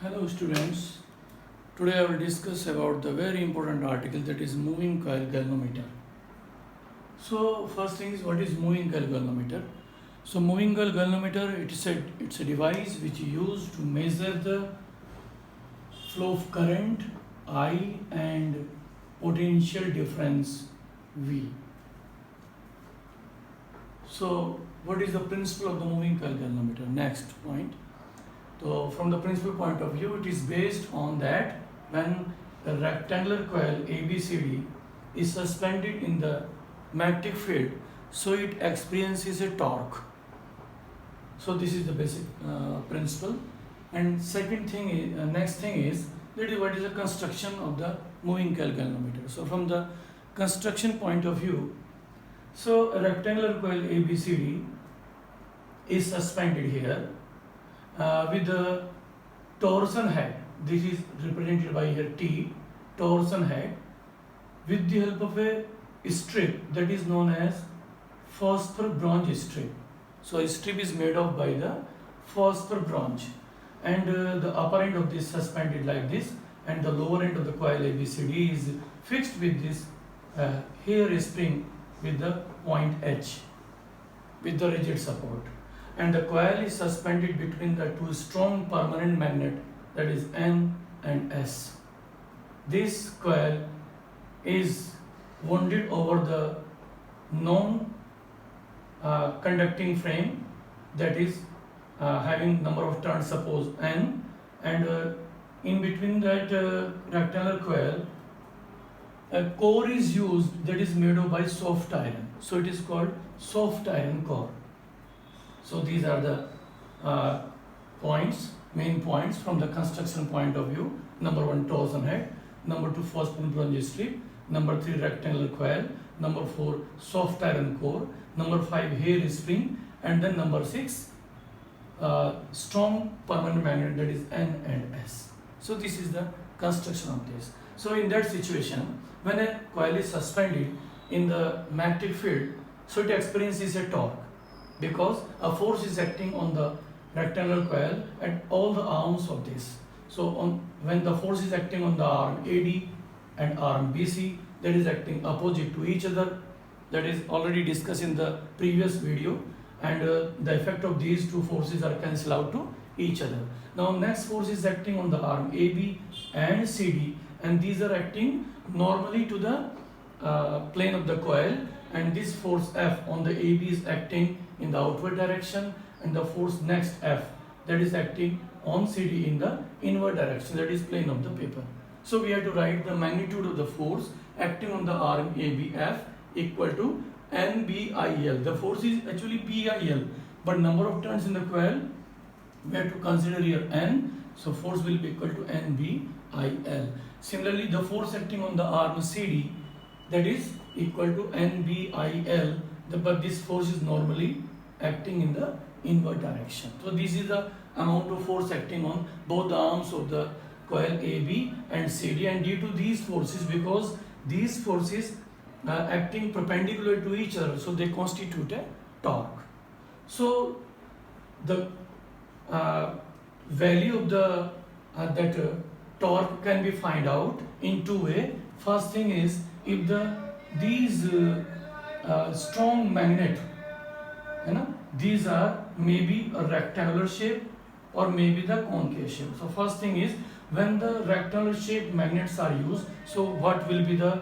Hello students, today I will discuss about the very important article that is moving coil galvanometer. So first thing is, what is moving coil galvanometer? So moving coil galvanometer, it's a device which is used to measure the flow of current I and potential difference V. So what is the principle of the moving coil galvanometer? Next point. So from the principal point of view, it is based on that when the rectangular coil ABCD is suspended in the magnetic field, so it experiences a torque. So this is the basic principle. And second thing is, next thing is, that is what is the construction of the moving coil galvanometer. So from the construction point of view, so a rectangular coil ABCD is suspended here with the torsion head. This is represented by here T, torsion head, with the help of a strip that is known as phosphor bronze strip. So a strip is made of by the phosphor bronze, and the upper end of this suspended like this, and the lower end of the coil ABCD is fixed with this hair spring with the point H with the rigid support, and the coil is suspended between the two strong permanent magnet, that is N and S. This coil is wounded over the non conducting frame, that is having number of turns, suppose N, and in between that rectangular coil a core is used that is made of by soft iron, so it is called soft iron core. So these are the main points from the construction point of view. Number 1, torsion head. Number 2, phosphor bronze strip. Number 3, rectangular coil. Number 4, soft iron core. Number 5, hair spring. And then number 6, strong permanent magnet, that is N and S. So this is the construction of this. So in that situation, when a coil is suspended in the magnetic field, so it experiences a torque, because a force is acting on the rectangular coil at all the arms of this. So when the force is acting on the arm AD and arm BC, that is acting opposite to each other, that is already discussed in the previous video, and the effect of these two forces are cancelled out to each other. Now next force is acting on the arm AB and CD, and these are acting normally to the plane of the coil, and this force F on the AB is acting in the outward direction, and the force next F, that is acting on CD in the inward direction, that is plane of the paper. So we have to write the magnitude of the force acting on the arm ABF equal to NBIL. The force is actually BIL, but number of turns in the coil we have to consider here N, so force will be equal to NBIL. Similarly, the force acting on the arm CD, that is equal to NBIL, but this force is normally acting in the inward direction. So this is the amount of force acting on both the arms of the coil AB and CD, and due to these forces, because these forces acting perpendicular to each other, so they constitute a torque. So the value of the that torque can be find out in two ways. First thing is, if these strong magnet, these are maybe a rectangular shape or maybe the concave shape. So first thing is, when the rectangular shaped magnets are used, so what will be the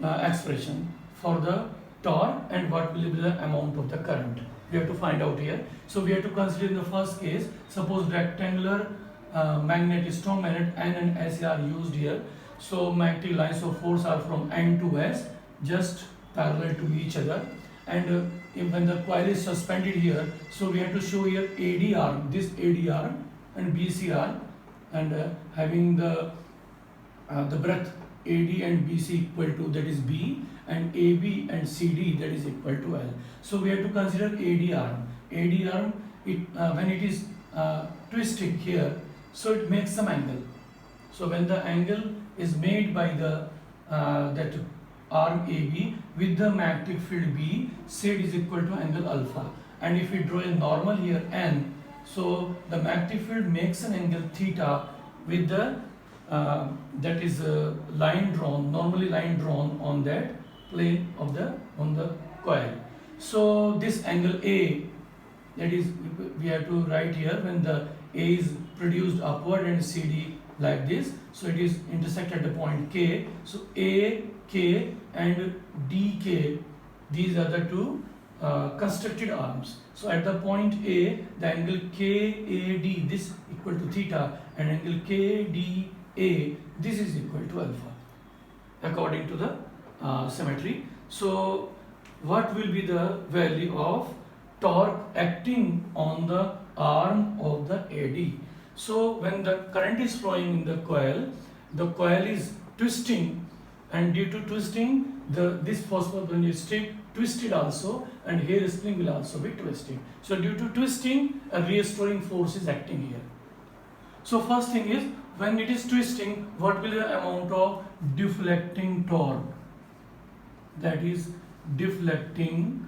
expression for the torque and what will be the amount of the current? We have to find out here. So we have to consider in the first case, suppose rectangular magnet, strong magnet N and S are used here. So magnetic lines of force are from N to S, just parallel to each other, and when the coil is suspended here, so we have to show here AD arm, this AD arm and BC arm, and having the breadth AD and BC equal to, that is B, and AB and CD, that is equal to L. So we have to consider AD arm. AD arm, when it is twisted here, so it makes some angle. So when the angle is made by the that arm AB with the magnetic field B, say it is equal to angle alpha, and if we draw a normal here N, so the magnetic field makes an angle theta with the that is line drawn, normally line drawn on that plane of the on the coil. So this angle A, that is we have to write here when the A is produced upward and CD like this, so it is intersect at the point K. So A, K and DK, these are the two constructed arms. So at the point A, the angle KAD, this equal to theta, and angle KDA, this is equal to alpha according to the symmetry. So what will be the value of torque acting on the arm of the AD? So when the current is flowing in the coil is twisting, and due to twisting, this phosphoburn strip twisted also, and here spring will also be twisting. So due to twisting, a restoring force is acting here. So first thing is, when it is twisting, what will be the amount of deflecting torque? That is deflecting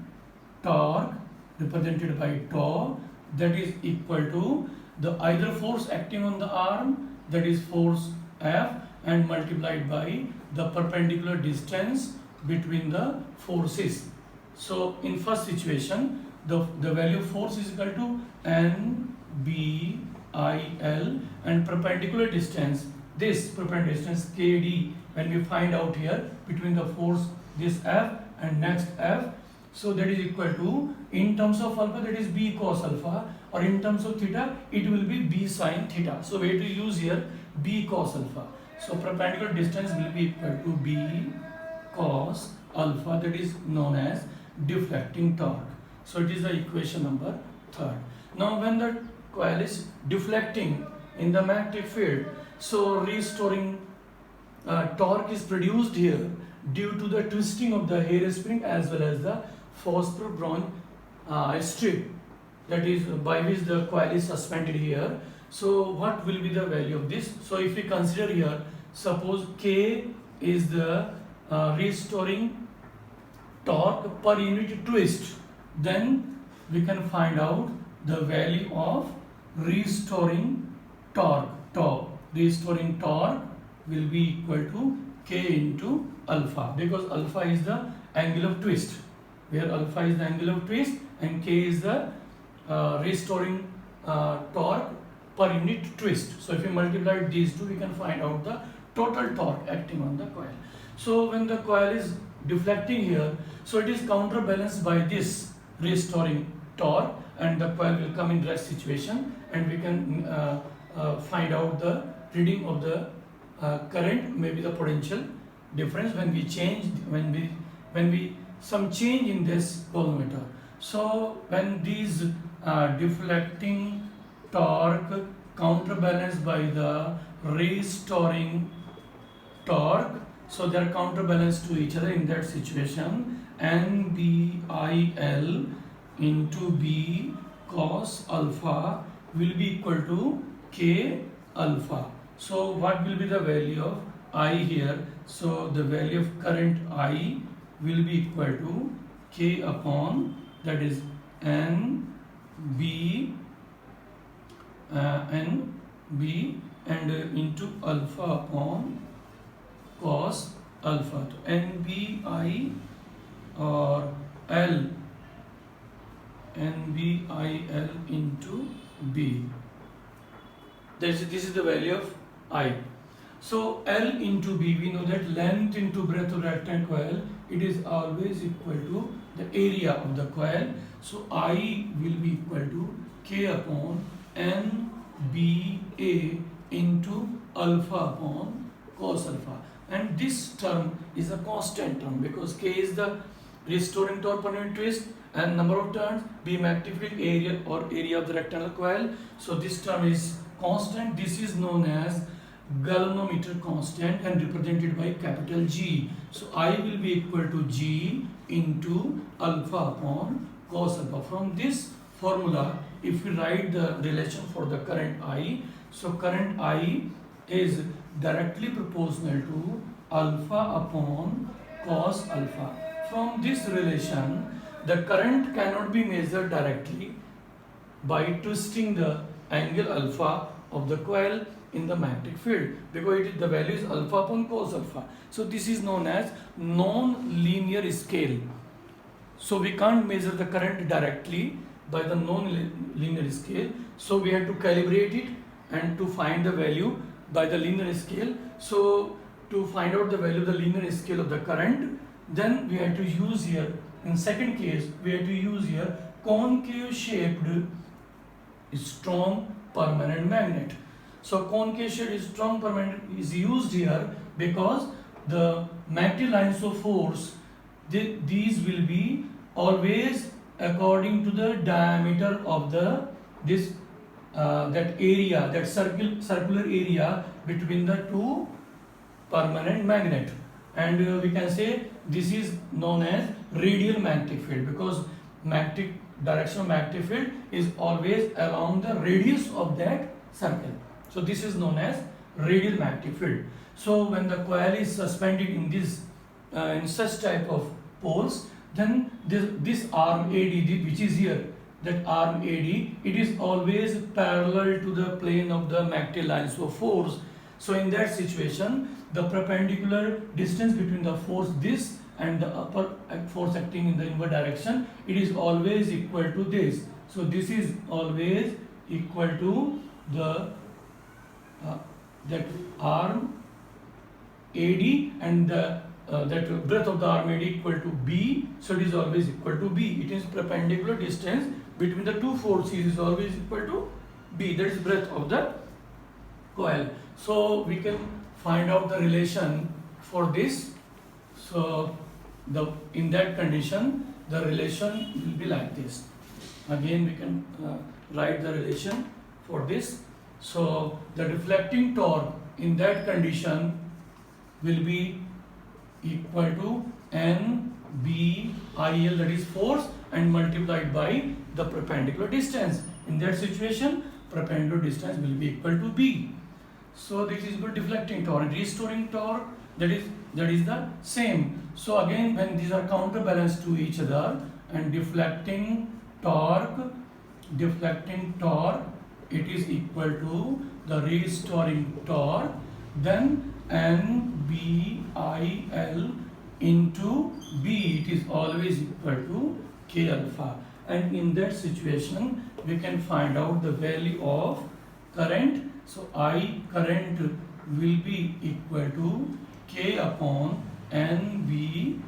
torque represented by tau, that is equal to the either force acting on the arm, that is force F, and multiplied by the perpendicular distance between the forces. So in first situation, the value of force is equal to NBIL, and perpendicular distance, this perpendicular distance KD, when we find out here between the force this F and next F, so that is equal to, in terms of alpha, that is B cos alpha, or in terms of theta, it will be B sin theta. So we have to use here B cos alpha. So perpendicular distance will be equal to B cos alpha, that is known as deflecting torque. So it is the equation number 3rd. Now when the coil is deflecting in the magnetic field, so restoring torque is produced here due to the twisting of the hairspring as well as the phosphor bronze strip, that is by which the coil is suspended here. So what will be the value of this? So if we consider here, suppose K is the restoring torque per unit twist, then we can find out the value of restoring torque. Restoring torque will be equal to K into alpha, because alpha is the angle of twist, where alpha is the angle of twist and K is the restoring torque per unit twist. So if we multiply these two, we can find out the total torque acting on the coil. So when the coil is deflecting here, so it is counterbalanced by this restoring torque, and the coil will come in rest situation, and we can find out the reading of the current, maybe the potential difference when we change, when we some change in this bolometer. So when these deflecting torque counterbalanced by the restoring torque, so they are counterbalanced to each other. In that situation, NBIL into B cos alpha will be equal to K alpha. So what will be the value of I here? So the value of current I will be equal to K upon, that is NB and into alpha upon cos alpha. So NBI or NBIL into B. This is the value of I. So L into B, we know that length into breadth of rectangle coil, it is always equal to the area of the coil. So I will be equal to K upon NBA into alpha upon cos alpha. And this term is a constant term, because K is the restoring torque per unit twist, and number of turns, B magnetic field area or area of the rectangular coil. So this term is constant. This is known as galvanometer constant and represented by capital G. So I will be equal to G into alpha upon cos alpha. From this formula, if we write the relation for the current I, so current I is directly proportional to alpha upon cos alpha. From this relation, the current cannot be measured directly by twisting the angle alpha of the coil, in the magnetic field, because the value is alpha upon cos alpha. So this is known as non-linear scale. So we can't measure the current directly by the non-linear scale. So we have to calibrate it and to find the value by the linear scale. So to find out the value of the linear scale of the current, then we have to use here, in second case, we have to use here concave shaped strong permanent magnet. So concave shaped strong permanent is used here because the magnetic lines of force, these will be always according to the diameter of the that area, that circular area between the two permanent magnet. And we can say this is known as radial magnetic field, because direction of magnetic field is always along the radius of that circle. So this is known as radial magnetic field. So when the coil is suspended in this in such type of poles, then this arm AD, which is here, that arm AD, it is always parallel to the plane of the magnetic lines of force. So in that situation, the perpendicular distance between the force this and the upper force acting in the inward direction, it is always equal to this. So this is always equal to the that arm AD, and the that breadth of the arm AD equal to B. So it is always equal to B. It is perpendicular distance between the two forces is always equal to B. That is breadth of the coil. So we can find out the relation for this. So in that condition, the relation will be like this. Again, we can write the relation for this. So the deflecting torque in that condition will be equal to NBIL, that is force, and multiplied by the perpendicular distance. In that situation, perpendicular distance will be equal to B. So this is equal to deflecting torque. Restoring torque, that is the same. So again, when these are counterbalanced to each other, and deflecting torque, it is equal to the restoring torque, then NBIL into B, it is always equal to K alpha. And in that situation, we can find out the value of current. So I current will be equal to K upon NBL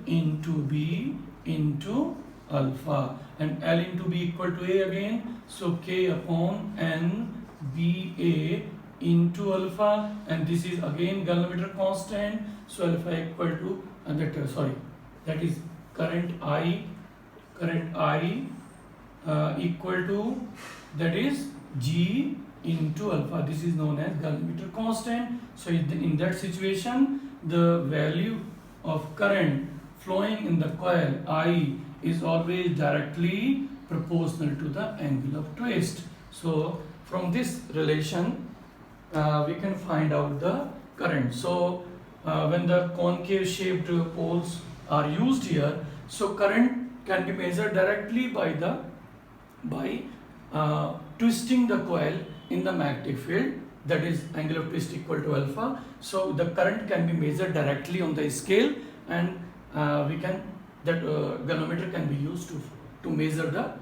into B into alpha, and L into B equal to A again. So K upon NBA into alpha, and this is again galvanometer constant. So alpha equal to that is current I equal to, that is G into alpha. This is known as galvanometer constant. So in that situation, the value of current flowing in the coil I is always directly proportional to the angle of twist. So from this relation, we can find out the current. So when the concave shaped poles are used here, so current can be measured directly by twisting the coil in the magnetic field, that is angle of twist equal to alpha. So the current can be measured directly on the scale, and galvanometer can be used to measure the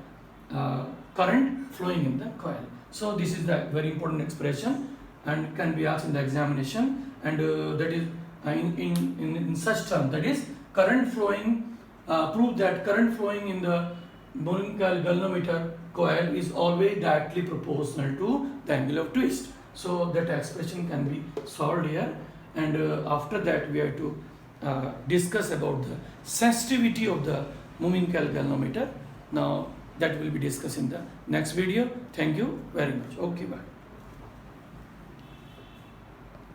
current flowing in the coil. So this is the very important expression and can be asked in the examination, and that is in such term, that is current flowing, prove that current flowing in the moving galvanometer coil is always directly proportional to the angle of twist. So that expression can be solved here, and after that we have to discuss about the sensitivity of the moving coil galvanometer. Now that will be discussed in the next video. Thank you very much. Okay, bye.